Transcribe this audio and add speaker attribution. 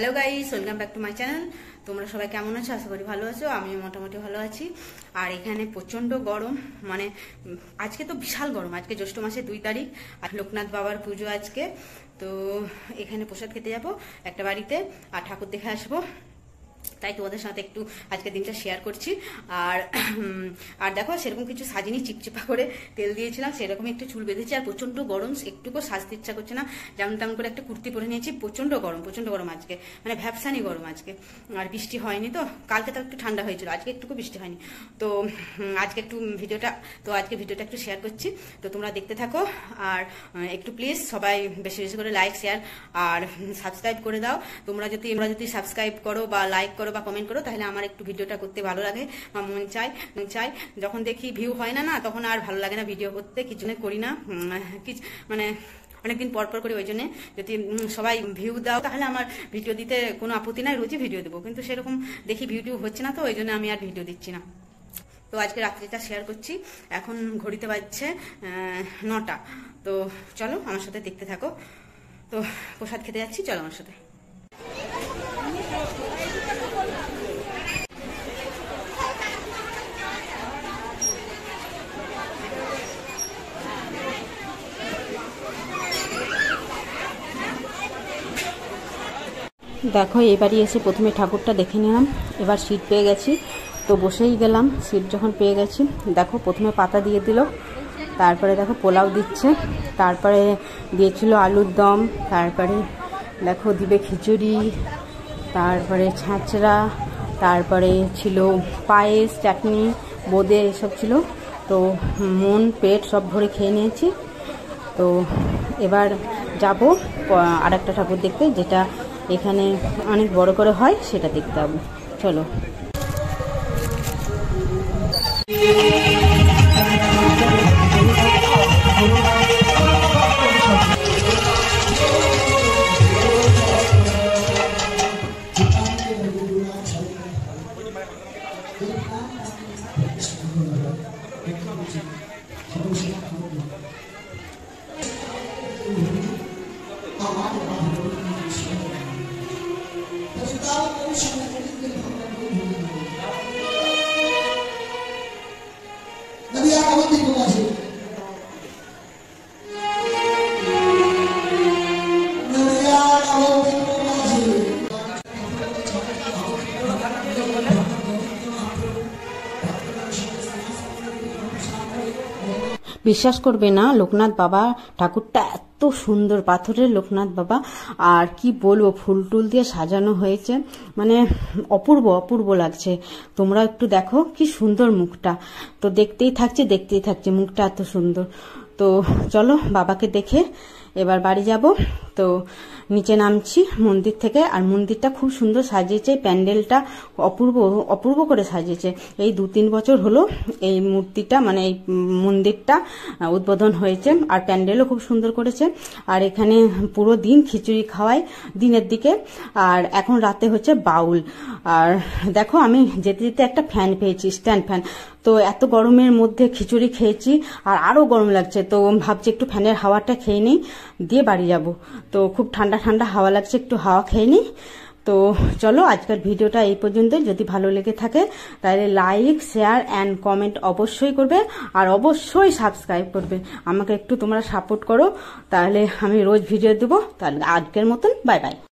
Speaker 1: Hello guys, welcome back to my channel. তোমরা সবাই কেমন আছো? আশা করি ভালো আছো। আমি মোটামুটি ভালো আছি। আর এখানে প্রচন্ড গরম, মানে আজকে তো বিশাল গরম। আজকে জ্যৈষ্ঠ মাসের 2 তারিখ, আর লোকনাথ বাবার পুজো আজকে। তো এখানে প্রসাদ খেতে যাবো একটা বাড়িতে, আর ঠাকুর দেখে আসবো। তাই তোমাদের সাথে একটু আজকে দিনটা শেয়ার করছি। আর আর দেখো, সেরকম কিছু সাজিনি, চিপচিপা করে তেল দিয়েছিলাম, সেরকমই একটু চুল বেঁধেছি। আর প্রচন্ড গরম, একটুকু সাজতে ইচ্ছা করছে না। যেমন তেমন করে একটা কুর্তি পরে নিয়েছি। প্রচন্ড গরম আজকে, মানে ভ্যাপসানি গরম আজকে। আর বৃষ্টি হয়নি তো, কালকে তো একটু ঠান্ডা হয়েছিল, আজকে একটুকু বৃষ্টি হয়নি। তো আজকে একটু আজকে ভিডিওটা একটু শেয়ার করছি, তো তোমরা দেখতে থাকো। আর একটু প্লিজ সবাই বেশি বেশি করে লাইক, শেয়ার আর সাবস্ক্রাইব করে দাও। তোমরা যদি সাবস্ক্রাইব করো বা লাইক করো বা কমেন্ট করো, তাহলে আমার একটু ভিডিওটা করতে ভালো লাগে। আমার মন চাই যখন দেখি ভিউ হয় না, তখন আর ভালো লাগে না ভিডিও করতে। কিছু করি না, মানে অনেকদিন পর করি। ওই জন্য যদি সবাই ভিউ দাও, তাহলে আমার ভিডিও দিতে কোনো আপত্তি নাই, রোজই ভিডিও দেবো। কিন্তু সেরকম দেখি ভিডিও হচ্ছে না, তো ওই জন্য আমি আর ভিডিও দিচ্ছি না। তো আজকে রাত্রিটা শেয়ার করছি। এখন ঘড়িতে বাজছে 9টা। তো চলো আমার সাথে দেখতে থাকো। তো প্রসাদ খেতে যাচ্ছি, চলো আমার সাথে। দেখো, এবারই এসে প্রথমে ঠাকুরটা দেখে নিলাম। এবার সিট পেয়ে গেছি, তো বসেই গেলাম। সিট যখন পেয়ে গেছি, দেখো প্রথমে পাতা দিয়ে দিল, তারপরে দেখো পোলাও দিচ্ছে, তারপরে দিয়েছিল আলুর দম, তারপরে দেখো দিবে খিচুড়ি, তারপরে ছাঁচড়া, তারপরে ছিল পায়েস, চাটনি, বোঁদে, এসব ছিল। তো মন পেট সব ভরে খেয়ে নিয়েছি। তো এবার যাব আর একটা ঠাকুর দেখতে, যেটা এখানে অনেক বড় করে হয়, সেটা দেখতে হবে। চলো। বিশ্বাস করবে না, লোকনাথ বাবা ঠাকুরটা এত সুন্দর, পাথরের লোকনাথ বাবা। আর কি বলবো, ফুল টুল দিয়ে সাজানো হয়েছে, মানে অপূর্ব লাগছে। তোমরা একটু দেখো কি সুন্দর মুখটা। তো দেখতেই থাকছে মুখটা এত সুন্দর। তো চলো বাবাকে দেখে এবার বাড়ি যাব। তো নিচে নামছি মন্দির থেকে। আর মন্দিরটা খুব সুন্দর সাজিয়েছে, প্যান্ডেলটা অপূর্ব করে সাজিয়েছে। এই 2-3 বছর হলো এই মূর্তিটা, মানে এই মন্দিরটা উদ্বোধন হয়েছে। আর প্যান্ডেলও খুব সুন্দর করেছে। আর এখানে পুরো দিন খিচুড়ি খাওয়ায় দিনের দিকে, আর এখন রাতে হচ্ছে বাউল। আর দেখো, আমি যেতে একটা ফ্যান পেয়েছি, স্ট্যান্ড ফ্যান। তো এত গরমের মধ্যে খিচুড়ি খেয়েছি, আর আরো গরম লাগছে। তো ভাবছি একটু ফ্যানের হাওয়াটা খেয়ে নিই, দিয়ে বাড়ি যাব। তো খুব ঠান্ডা হাওয়া লাগছে, একটু হাওয়া খেয়ে নিই। তো চলো, আজকের ভিডিওটা এই পর্যন্ত। যদি ভালো লেগে থাকে তাহলে লাইক, শেয়ার অ্যান্ড কমেন্ট অবশ্যই করবে, আর অবশ্যই সাবস্ক্রাইব করবে। আমাকে একটু তোমরা সাপোর্ট করো, তাহলে আমি রোজ ভিডিও দেবো। তাহলে আজকের মতন বাই বাই।